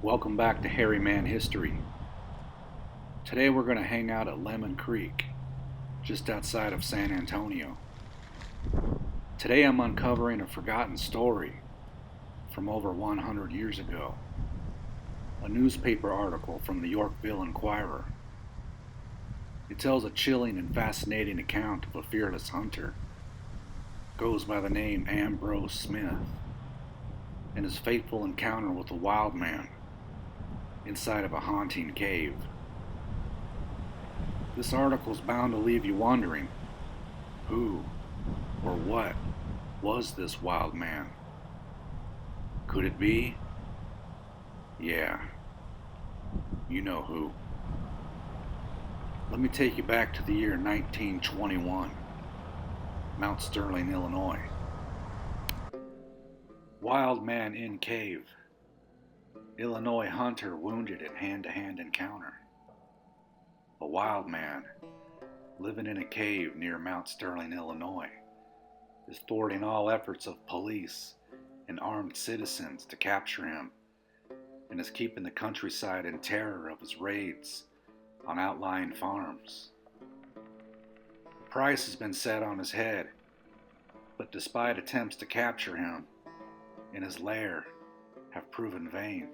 Welcome back to Hairy Man History. Today we're going to hang out at Lemon Creek, just outside of San Antonio. Today I'm uncovering a forgotten story from over 100 years ago. A newspaper article from the Yorkville Inquirer. It tells a chilling and fascinating account of a fearless hunter. Goes by the name Ambrose Smith and his fateful encounter with a wild man inside of a haunting cave. This article's bound to leave you wondering, who or what was this wild man? Could it be? Yeah, you know who. Let me take you back to the year 1921, Mount Sterling, Illinois. Wild man in cave. Illinois hunter wounded in hand-to-hand encounter. A wild man living in a cave near Mount Sterling, Illinois, is thwarting all efforts of police and armed citizens to capture him, and is keeping the countryside in terror of his raids on outlying farms. The price has been set on his head, but despite attempts to capture him in his lair have proven vain.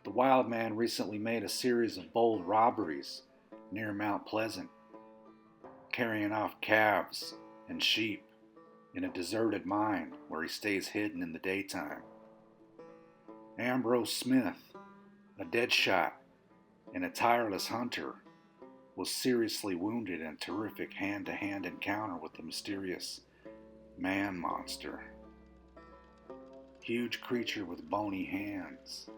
The wild man recently made a series of bold robberies near Mount Pleasant, carrying off calves and sheep in a deserted mine where he stays hidden in the daytime. Ambrose Smith, a dead shot and a tireless hunter, was seriously wounded in a terrific hand-to-hand encounter with the mysterious man monster. Huge creature with bony hands.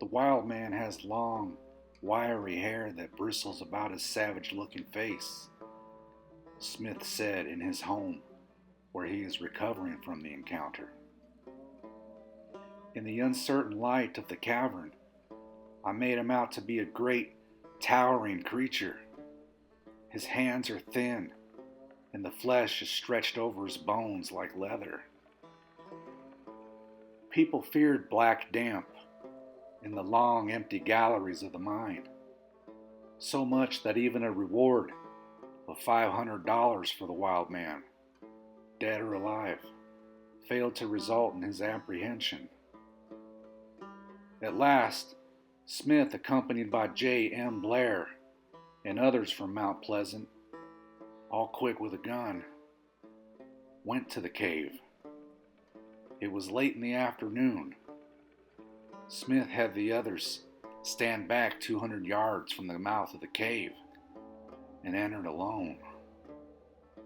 The wild man has long, wiry hair that bristles about his savage-looking face, Smith said in his home where he is recovering from the encounter. In the uncertain light of the cavern, I made him out to be a great, towering creature. His hands are thin, and the flesh is stretched over his bones like leather. People feared black damp in the long, empty galleries of the mine, so much that even a reward of $500 for the wild man, dead or alive, failed to result in his apprehension. At last, Smith, accompanied by J. M. Blair and others from Mount Pleasant, all quick with a gun, went to the cave. It was late in the afternoon. Smith had the others stand back 200 yards from the mouth of the cave and entered alone,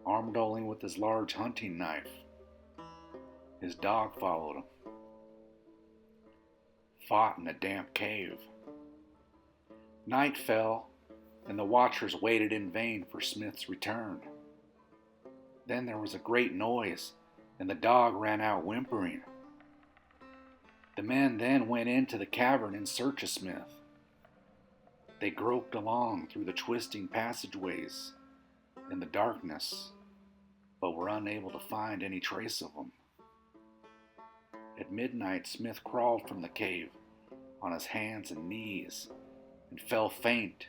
armed only with his large hunting knife. His dog followed him. Fought in a damp cave. Night fell, and the watchers waited in vain for Smith's return. Then there was a great noise, and the dog ran out whimpering. The men then went into the cavern in search of Smith. They groped along through the twisting passageways in the darkness, but were unable to find any trace of him. At midnight, Smith crawled from the cave on his hands and knees and fell faint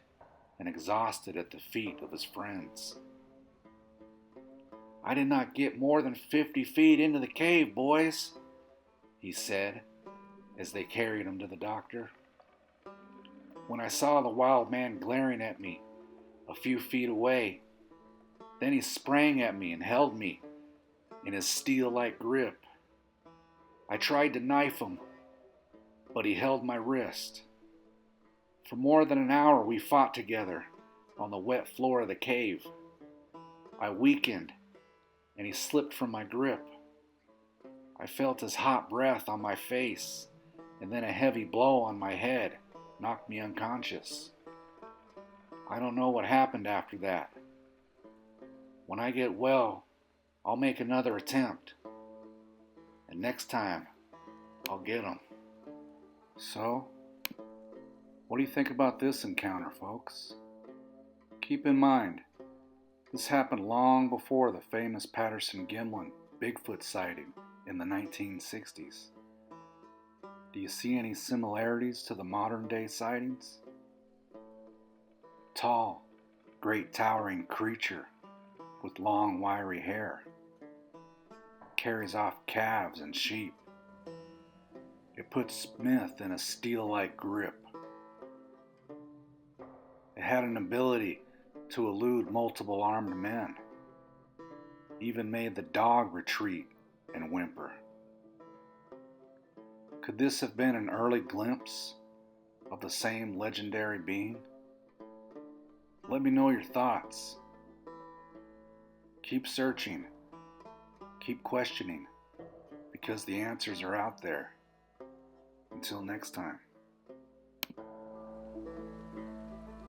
and exhausted at the feet of his friends. "I did not get more than 50 feet into the cave, boys," he said as they carried him to the doctor, "when I saw the wild man glaring at me a few feet away. Then he sprang at me and held me in his steel-like grip. I tried to knife him, but he held my wrist. For more than an hour we fought together on the wet floor of the cave. I weakened, and he slipped from my grip. I felt his hot breath on my face, and then a heavy blow on my head knocked me unconscious. I don't know what happened after that. When I get well, I'll make another attempt, and next time, I'll get him." So, what do you think about this encounter, folks? Keep in mind, this happened long before the famous Patterson-Gimlin Bigfoot sighting in the 1960s. Do you see any similarities to the modern day sightings? Tall, great towering creature with long wiry hair. Carries off calves and sheep. It puts Smith in a steel-like grip. It had an ability to elude multiple armed men. Even made the dog retreat and whimper. Could this have been an early glimpse of the same legendary being? Let me know your thoughts. Keep searching. Keep questioning, because the answers are out there. Until next time.